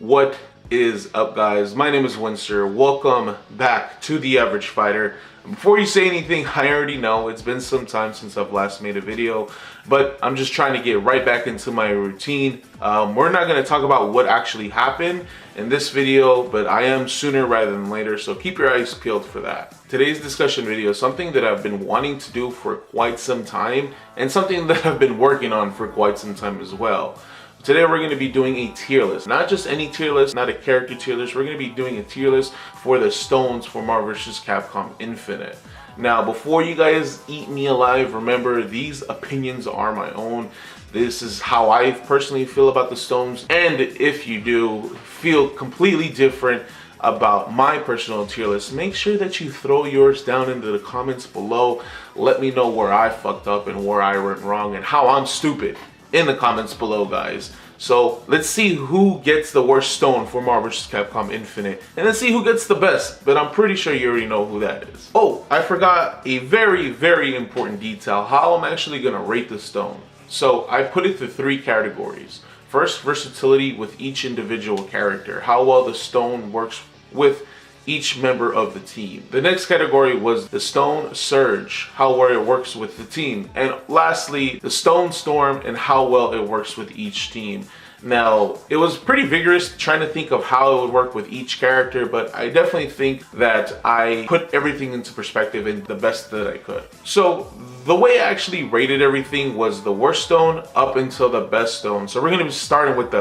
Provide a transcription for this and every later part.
What is up, guys? My name is Wenster. Welcome back to The Average Fighter. Before you say anything, I already know it's been some time since I've last made a video, but I'm just trying to get right back into my routine. We're not going to talk about what actually happened in this video, but I am sooner rather than later, so keep your eyes peeled for that. Today's discussion video is something that I've been wanting to do for quite some time, and something that I've been working on for quite some time as well. Today we're going to be doing a tier list. Not just any tier list, not a character tier list. We're going to be doing a tier list for the stones for Marvel vs. Capcom Infinite. Now, before you guys eat me alive, remember these opinions are my own. This is how I personally feel about the stones. And if you do feel completely different about my personal tier list, make sure that you throw yours down into the comments below. Let me know where I fucked up and where I went wrong and how I'm stupid in the comments below, guys. So let's see who gets the worst stone for Marvel vs. Capcom Infinite, and let's see who gets the best, but I'm pretty sure you already know who that is. Oh, I forgot a very important detail: how I'm actually gonna rate the stone. So I put it through 3 categories. First, versatility with each individual character, how well the stone works with each member of the team. The next category was the stone surge, how well it works with the team. And lastly, the stone storm and how well it works with each team. Now, it was pretty vigorous trying to think of how it would work with each character, but I definitely think that I put everything into perspective and the best that I could. So the way I actually rated everything was the worst stone up until the best stone. So we're gonna be starting with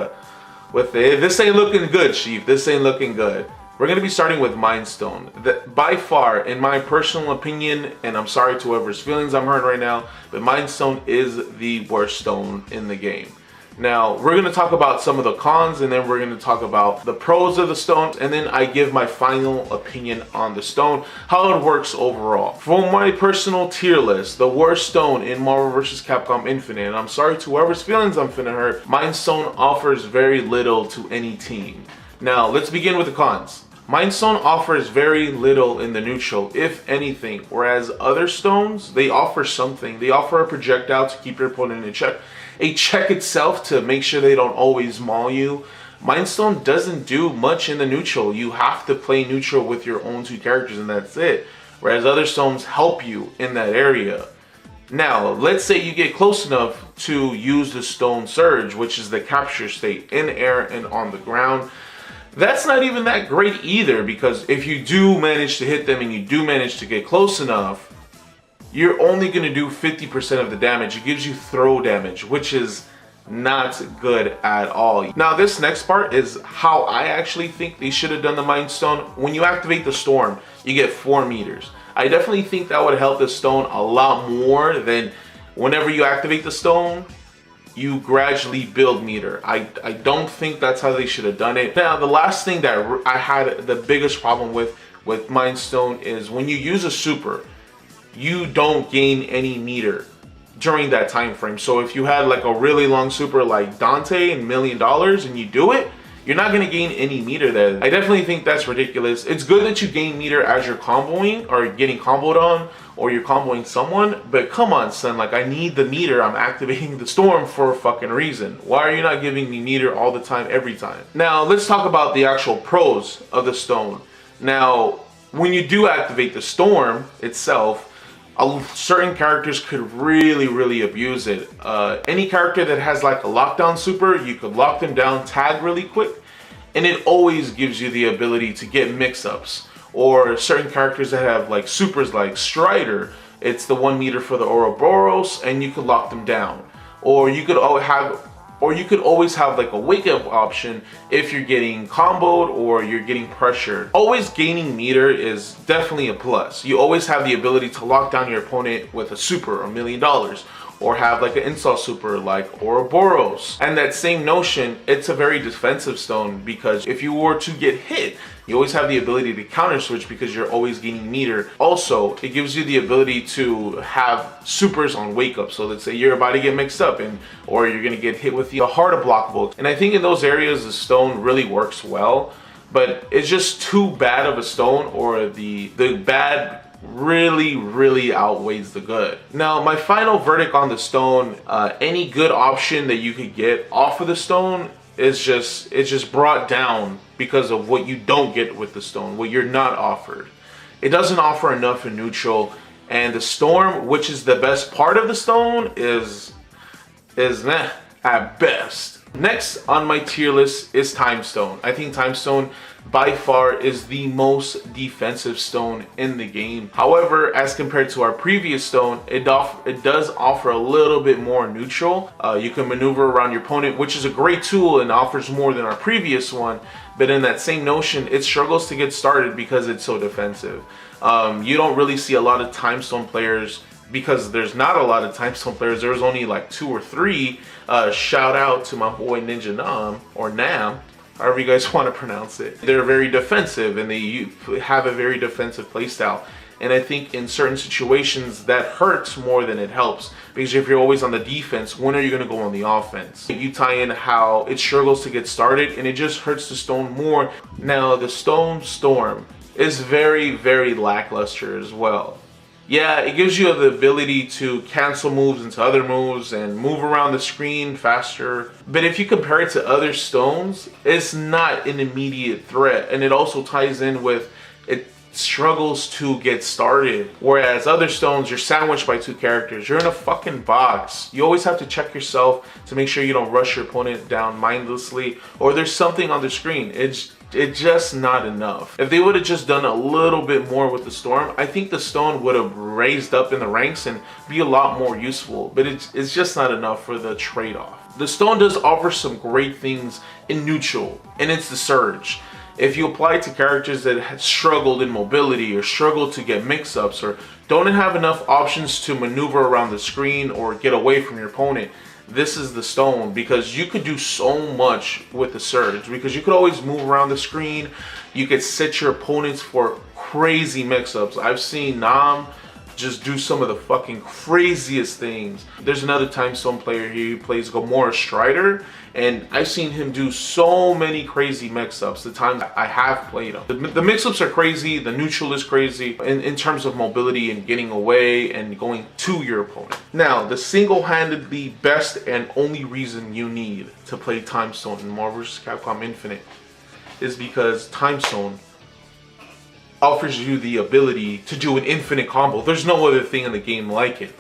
this ain't looking good, Chief. This ain't looking good. We're going to be starting with Mind Stone. By far, in my personal opinion, and I'm sorry to whoever's feelings I'm hurting right now, but Mind Stone is the worst stone in the game. Now, we're going to talk about some of the cons, and then we're going to talk about the pros of the stone, and then I give my final opinion on the stone, how it works overall. For my personal tier list, the worst stone in Marvel vs. Capcom Infinite, and I'm sorry to whoever's feelings I'm finna hurt, Mind Stone offers very little to any team. Now, let's begin with the cons. Mind Stone offers very little in the neutral, if anything, whereas other stones, they offer something. They offer a projectile to keep your opponent in check, a check itself to make sure they don't always maul you. Mind Stone doesn't do much in the neutral. You have to play neutral with your own 2 characters and that's it, whereas other stones help you in that area. Now, let's say you get close enough to use the Stone Surge, which is the capture state in air and on the ground. That's not even that great either, because if you do manage to hit them and you do manage to get close enough, you're only going to do 50% of the damage. It gives you throw damage, which is not good at all. Now, this next part is how I actually think they should have done the Mind Stone. When you activate the Storm, you get 4 meters. I definitely think that would help the stone a lot more than whenever you activate the stone, you gradually build meter. I don't think that's how they should have done it. Now, the last thing that I had the biggest problem with Mind Stone is when you use a super, you don't gain any meter during that time frame. So if you had like a really long super like Dante and $1 million and you do it, you're not going to gain any meter there. I definitely think that's ridiculous. It's good that you gain meter as you're comboing or getting comboed on, or you're comboing someone, but come on, son, like I need the meter. I'm activating the storm for a fucking reason. Why are you not giving me meter all the time, every time? Now, let's talk about the actual pros of the stone. Now, when you do activate the storm itself, certain characters could really abuse it. Any character that has like a lockdown super, you could lock them down, tag really quick, and it always gives you the ability to get mix-ups. Or certain characters that have like supers like Strider, it's the 1 meter for the Ouroboros, and you could lock them down. Or you could always have like a wake up option if you're getting comboed or you're getting pressured. Always gaining meter is definitely a plus. You always have the ability to lock down your opponent with a super, $1 million, or have like an insult super like Ouroboros. And that same notion, it's a very defensive stone, because if you were to get hit, you always have the ability to counter switch because you're always gaining meter. Also, it gives you the ability to have supers on wake up. So let's say you're about to get mixed up or you're gonna get hit with the harder blockable. And I think in those areas the stone really works well, but it's just too bad of a stone, or the bad really outweighs the good. Now, my final verdict on the stone, any good option that you could get off of the stone it's just brought down because of what you don't get with the stone, what you're not offered. It doesn't offer enough in neutral, and the storm, which is the best part of the stone, is meh at best. Next on my tier list is Time Stone. I think Time Stone by far is the most defensive stone in the game. However, as compared to our previous stone, it does offer a little bit more neutral. You can maneuver around your opponent, which is a great tool and offers more than our previous one. But in that same notion, it struggles to get started because it's so defensive. You don't really see a lot of Time Stone players, because there's not a lot of Time Stone players. There's only like 2 or 3. Shout out to my boy Ninja Nam, or Nam, however you guys want to pronounce it. They're very defensive, and they have a very defensive playstyle. And I think in certain situations that hurts more than it helps, because if you're always on the defense, when are you going to go on the offense? You tie in how it struggles to get started, and it just hurts the stone more. Now the Stone Storm is very, very lackluster as well. Yeah, it gives you the ability to cancel moves into other moves and move around the screen faster. But if you compare it to other stones, it's not an immediate threat. And it also ties in with it struggles to get started. Whereas other stones, you're sandwiched by 2 characters. You're in a fucking box. You always have to check yourself to make sure you don't rush your opponent down mindlessly, or there's something on the screen. It's just not enough. If they would have just done a little bit more with the storm, I think the stone would have raised up in the ranks and be a lot more useful. But it's just not enough for the trade-off. The stone does offer some great things in neutral, and it's the surge. If you apply it to characters that have struggled in mobility, or struggled to get mix-ups, or don't have enough options to maneuver around the screen or get away from your opponent, this is the stone, because you could do so much with the surge, because you could always move around the screen. You could set your opponents for crazy mix-ups. I've seen Nam just do some of the fucking craziest things. There's another Time Stone player here who plays Gamora Strider, and I've seen him do so many crazy mix-ups the times I have played him. The mix-ups are crazy, the neutral is crazy in terms of mobility and getting away and going to your opponent. Now, the single-handedly best and only reason you need to play Time Stone in Marvel vs. Capcom Infinite is because Time Stone offers you the ability to do an infinite combo. There's no other thing in the game like it.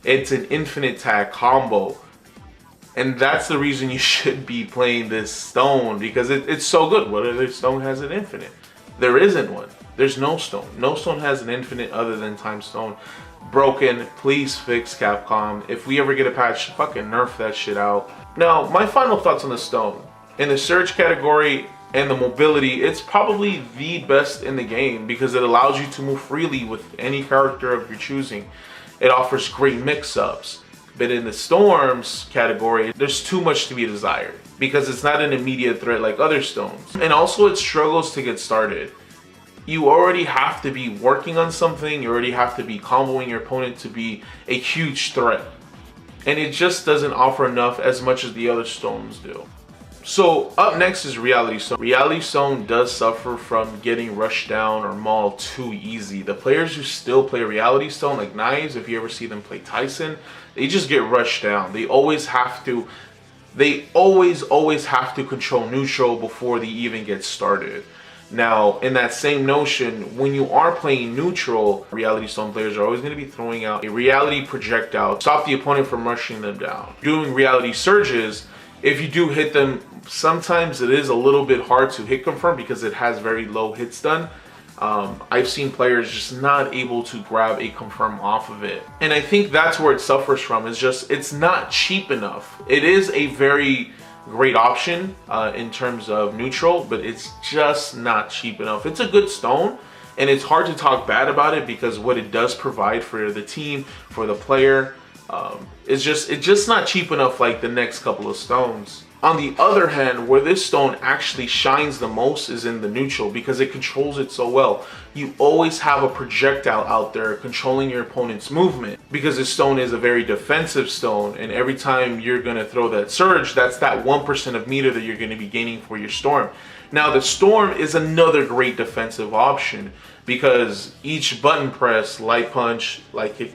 It's an infinite tag combo. And that's the reason you should be playing this stone, because it's so good. What other stone has an infinite? There isn't one. There's no stone. No stone has an infinite other than Time Stone. Broken. Please fix, Capcom. If we ever get a patch, fucking nerf that shit out. Now, my final thoughts on the stone. In the surge category and the mobility, it's probably the best in the game, because it allows you to move freely with any character of your choosing. It offers great mix-ups. But in the storms category, there's too much to be desired, because it's not an immediate threat like other stones. And also it struggles to get started. You already have to be working on something, you already have to be comboing your opponent to be a huge threat. And it just doesn't offer enough as much as the other stones do. So up next is Reality Stone. Reality Stone does suffer from getting rushed down or mauled too easy. The players who still play Reality Stone, like Knives, if you ever see them play Tyson, they just get rushed down. They always have to control neutral before they even get started. Now, in that same notion, when you are playing neutral, Reality Stone players are always going to be throwing out a reality projectile to stop the opponent from rushing them down. Doing reality surges, if you do hit them, sometimes it is a little bit hard to hit confirm because it has very low hit stun. I've seen players just not able to grab a confirm off of it. And I think that's where it suffers from, is just it's not cheap enough. It is a very great option in terms of neutral, but it's just not cheap enough. It's a good stone, and it's hard to talk bad about it because what it does provide for the team, for the player, it's just not cheap enough like the next couple of stones. On the other hand, where this stone actually shines the most is in the neutral, because it controls it so well. You always have a projectile out there controlling your opponent's movement, because this stone is a very defensive stone, and every time you're going to throw that surge, that's that 1% of meter that you're going to be gaining for your storm. Now the storm is another great defensive option, because each button press, light punch, light kick,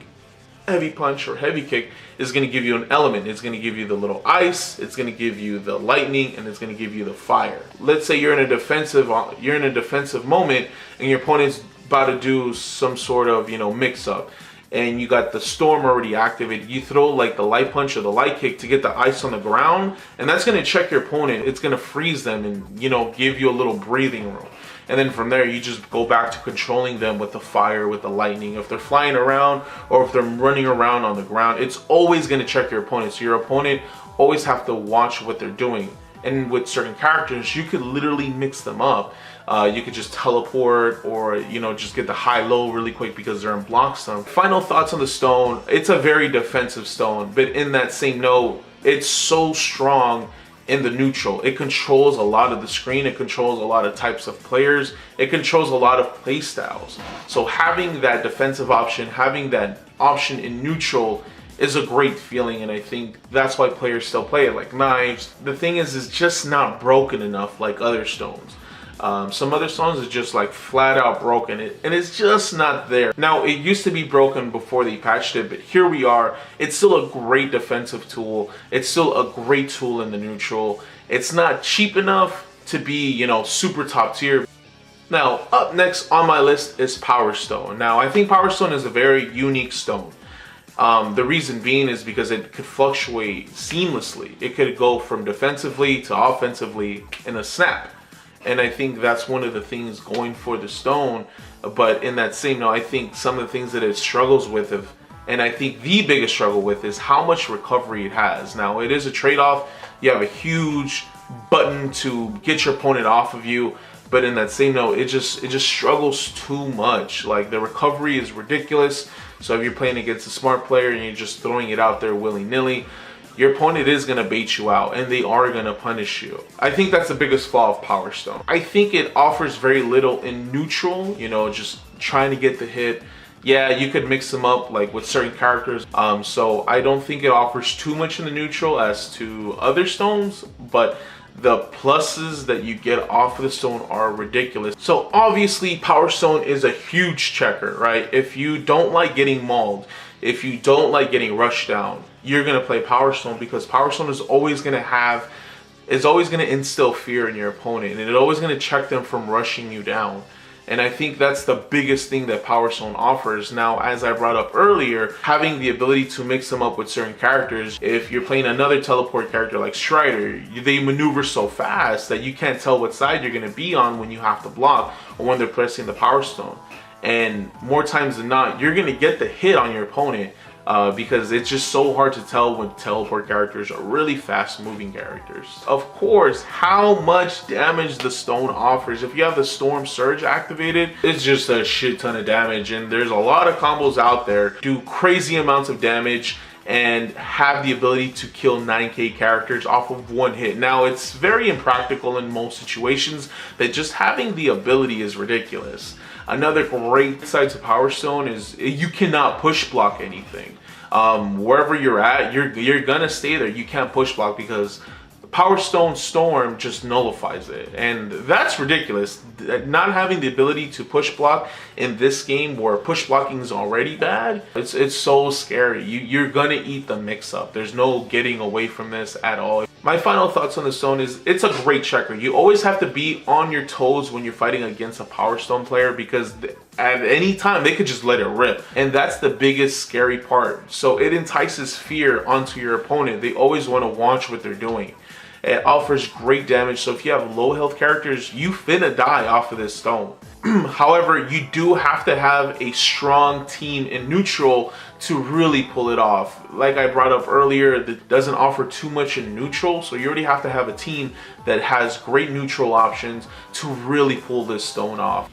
heavy punch or heavy kick is going to give you an element. It's going to give you the little ice, it's going to give you the lightning, and it's going to give you the fire. Let's say you're in a defensive moment and your opponent's about to do some sort of, mix up, and you got the storm already activated. You throw like the light punch or the light kick to get the ice on the ground, and that's going to check your opponent. It's going to freeze them and, give you a little breathing room. And then from there, you just go back to controlling them with the fire, with the lightning. If they're flying around or if they're running around on the ground, it's always going to check your opponent. So your opponent always have to watch what they're doing. And with certain characters, you could literally mix them up. You could just teleport or, just get the high-low really quick because they're in block stone. Final thoughts on the stone. It's a very defensive stone, but in that same note, it's so strong in the neutral. It controls a lot of the screen. It controls a lot of types of players. It controls a lot of play styles. So having that defensive option, having that option in neutral is a great feeling, and I think that's why players still play it. Like knives, the thing is, it's just not broken enough like other stones. Some other stones is just like flat out broken, and it's just not there. Now, it used to be broken before they patched it, but here we are. It's still a great defensive tool. It's still a great tool in the neutral. It's not cheap enough to be, super top tier. Now, up next on my list is Power Stone. Now, I think Power Stone is a very unique stone. The reason being is because it could fluctuate seamlessly. It could go from defensively to offensively in a snap. And I think that's one of the things going for the stone. But in that same note, I think some of the things that it struggles with, and I think the biggest struggle with, is how much recovery it has. Now, it is a trade-off. You have a huge button to get your opponent off of you. But in that same note, it just struggles too much. Like, the recovery is ridiculous. So if you're playing against a smart player and you're just throwing it out there willy-nilly, your opponent is going to bait you out and they are going to punish you. I think that's the biggest flaw of Power Stone. I think it offers very little in neutral, just trying to get the hit. Yeah, you could mix them up like with certain characters. So I don't think it offers too much in the neutral as to other stones, but the pluses that you get off of the stone are ridiculous. So obviously Power Stone is a huge checker, right? If you don't like getting mauled, if you don't like getting rushed down, you're gonna play Power Stone, because Power Stone is always gonna instill fear in your opponent, and it's always gonna check them from rushing you down. And I think that's the biggest thing that Power Stone offers. Now, as I brought up earlier, having the ability to mix them up with certain characters. If you're playing another teleport character like Strider, they maneuver so fast that you can't tell what side you're going to be on when you have to block or when they're pressing the Power Stone. And more times than not, you're going to get the hit on your opponent. Because it's just so hard to tell when teleport characters are really fast moving characters. Of course, how much damage the stone offers. If you have the Storm Surge activated, it's just a shit ton of damage, and there's a lot of combos out there do crazy amounts of damage and have the ability to kill 9k characters off of one hit. Now, it's very impractical in most situations, but just having the ability is ridiculous. Another great side to Power Stone is you cannot push block anything. Wherever you're at, you're gonna stay there. You can't push block because Power Stone Storm just nullifies it, and that's ridiculous. Not having the ability to push block in this game where push blocking is already bad, it's so scary. You're gonna eat the mix up. There's no getting away from this at all. My final thoughts on the stone is it's a great checker. You always have to be on your toes when you're fighting against a Power Stone player, because at any time they could just let it rip, and that's the biggest scary part. So it entices fear onto your opponent. They always want to watch what they're doing. It offers great damage, so if you have low health characters, you finna die off of this stone. However, you do have to have a strong team in neutral to really pull it off. Like I brought up earlier, it doesn't offer too much in neutral, so you already have to have a team that has great neutral options to really pull this stone off.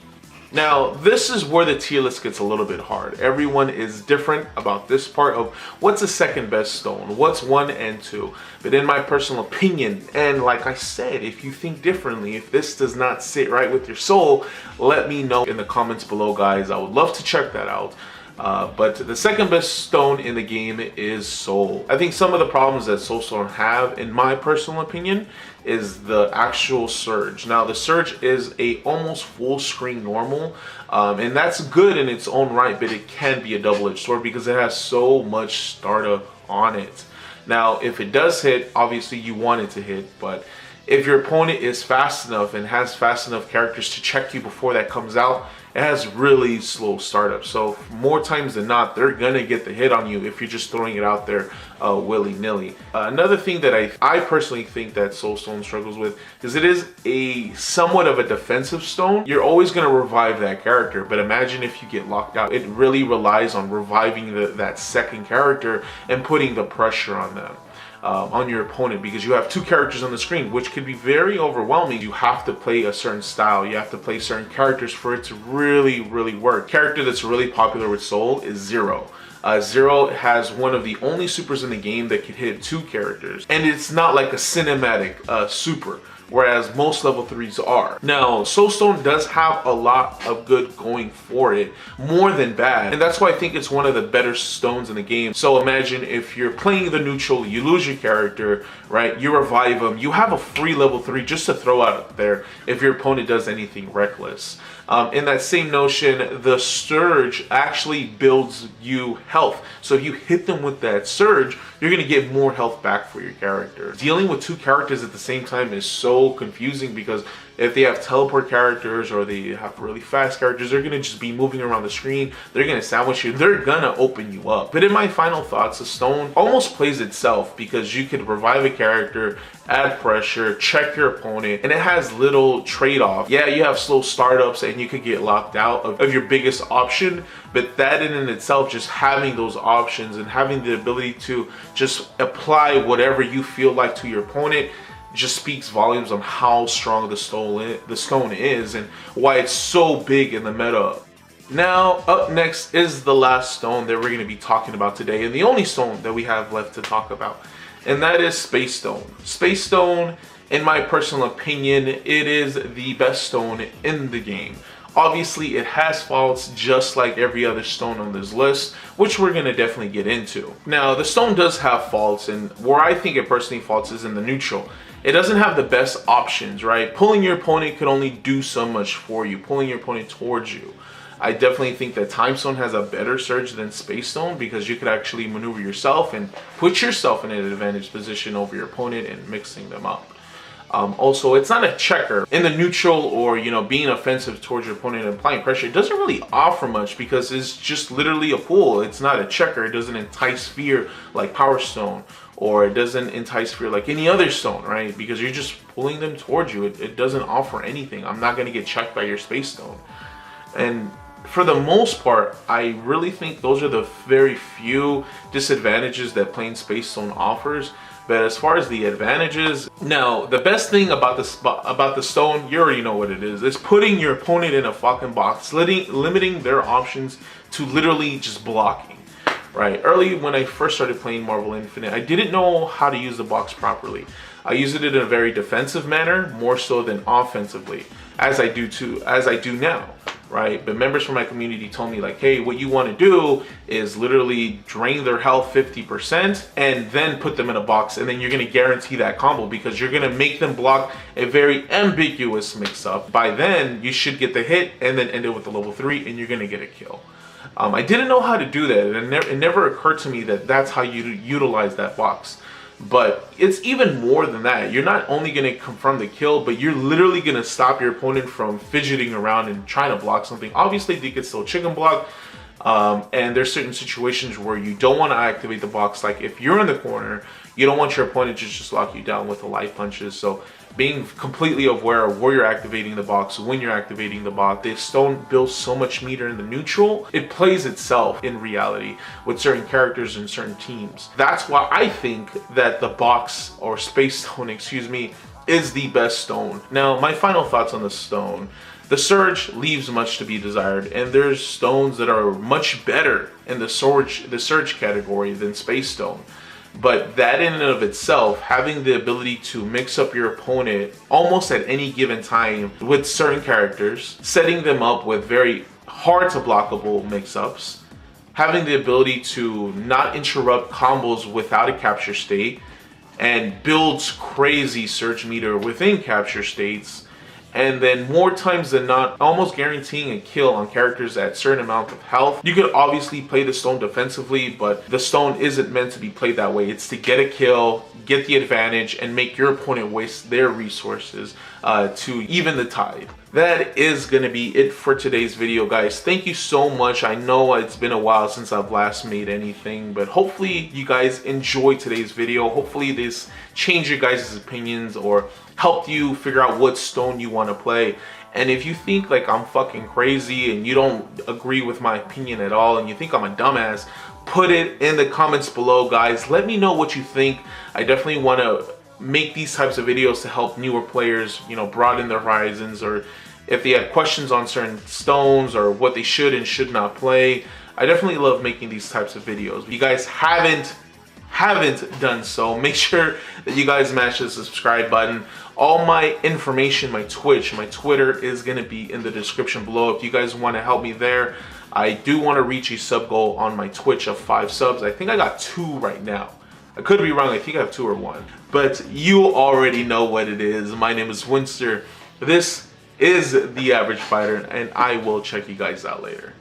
Now, this is where the tier list gets a little bit hard. Everyone is different about this part of what's the second best stone, what's 1 and 2. But in my personal opinion, and like I said, if you think differently, if this does not sit right with your soul, let me know in the comments below, guys. I would love to check that out. But the second best stone in the game is Soul. I think some of the problems that Soul Stone have, in my personal opinion, is the actual Surge. Now the Surge is a almost full screen normal, and that's good in its own right, but it can be a double-edged sword because it has so much startup on it. Now if it does hit, obviously you want it to hit, but if your opponent is fast enough and has fast enough characters to check you before that comes out, it has really slow startup. So more times than not, they're gonna get the hit on you if you're just throwing it out there willy-nilly. Another thing that I personally think that Soul Stone struggles with is it is a somewhat of a defensive stone. You're always gonna revive that character, but imagine if you get locked out. It really relies on reviving that second character and putting the pressure on them. On your opponent, because you have two characters on the screen, which could be very overwhelming. You have to play a certain style, you have to play certain characters for it to really work. Character that's really popular with Soul is Zero. Zero has one of the only supers in the game that can hit two characters, and it's not like a cinematic super, whereas most level 3s are. Now, Soul Stone does have a lot of good going for it, more than bad, and that's why I think it's one of the better stones in the game. So imagine if you're playing the neutral, you lose your character, right? You revive them, you have a free level 3 just to throw out there if your opponent does anything reckless. In that same notion, the Surge actually builds you health. So if you hit them with that Surge, you're going to get more health back for your character. Dealing with two characters at the same time is so confusing because if they have teleport characters or they have really fast characters, they're going to just be moving around the screen. They're going to sandwich you. They're going to open you up. But in my final thoughts, the stone almost plays itself because you could revive a character, add pressure, check your opponent, and it has little trade-off. Yeah, you have slow startups and you could get locked out of your biggest option, but that in and itself, just having those options and having the ability to just apply whatever you feel like to your opponent just speaks volumes on how strong the stone is and why it's so big in the meta. Now, up next is the last stone that we're going to be talking about today, and the only stone that we have left to talk about, and that is Space Stone. Space Stone, in my personal opinion, it is the best stone in the game. Obviously, it has faults just like every other stone on this list, which we're going to definitely get into. Now, the stone does have faults, and where I think it personally faults is in the neutral. It doesn't have the best options, right? Pulling your opponent could only do so much for you, pulling your opponent towards you. I definitely think that Time Stone has a better surge than Space Stone because you could actually maneuver yourself and put yourself in an advantage position over your opponent and mixing them up. Also, it's not a checker. In the neutral or, being offensive towards your opponent and applying pressure, it doesn't really offer much because it's just literally a pull. It's not a checker. It doesn't entice fear like Power Stone, or it doesn't entice fear like any other stone, right? Because you're just pulling them towards you. It doesn't offer anything. I'm not going to get checked by your Space Stone. And for the most part, I really think those are the very few disadvantages that playing Space Stone offers. But as far as the advantages, now the best thing about the stone, you already know what it is. It's putting your opponent in a fucking box, limiting their options to literally just blocking. Right, early when I first started playing Marvel Infinite, I didn't know how to use the box properly. I used it in a very defensive manner, more so than offensively, as I do now. Right, but members from my community told me like, hey, what you want to do is literally drain their health 50% and then put them in a box, and then you're going to guarantee that combo because you're going to make them block a very ambiguous mix-up. By then, you should get the hit and then end it with the level 3 and you're going to get a kill. I didn't know how to do that, and it never occurred to me that that's how you utilize that box. But it's even more than that. You're not only going to confirm the kill, but you're literally going to stop your opponent from fidgeting around and trying to block something. Obviously, they could still chicken block, and there's certain situations where you don't want to activate the box. Like if you're in the corner, you don't want your opponent to just lock you down with the light punches. So being completely aware of where you're activating the box, when you're activating the box. This stone builds so much meter in the neutral. It plays itself in reality with certain characters and certain teams. That's why I think that the box, or Space Stone, excuse me, is the best stone. Now, my final thoughts on the stone. The Surge leaves much to be desired, and there's stones that are much better in the Surge category than Space Stone. But that in and of itself, having the ability to mix up your opponent almost at any given time with certain characters, setting them up with very hard to blockable mix-ups, having the ability to not interrupt combos without a capture state, and builds crazy surge meter within capture states, and then more times than not almost guaranteeing a kill on characters at certain amount of health. You could obviously play the stone defensively, but the stone isn't meant to be played that way. It's to get a kill, get the advantage, and make your opponent waste their resources to even the tide. That is going to be it for today's video, guys. Thank you so much. I know it's been a while since I've last made anything, but hopefully you guys enjoyed today's video. Hopefully this changed your guys' opinions or helped you figure out what stone you want to play. And if you think like I'm fucking crazy and you don't agree with my opinion at all and you think I'm a dumbass, put it in the comments below, guys. Let me know what you think. I definitely want to make these types of videos to help newer players, you know, broaden their horizons, or if they have questions on certain stones or what they should and should not play. I definitely love making these types of videos. If you guys haven't done so, make sure that you guys smash the subscribe button. All my information, my Twitch, my Twitter is going to be in the description below if you guys want to help me there. I do want to reach a sub goal on my Twitch of 5 subs. I think I got 2 right now. I could be wrong. I think I have 2 or 1. But you already know what it is. My name is Wenster. This is The Average Fighter, and I will check you guys out later.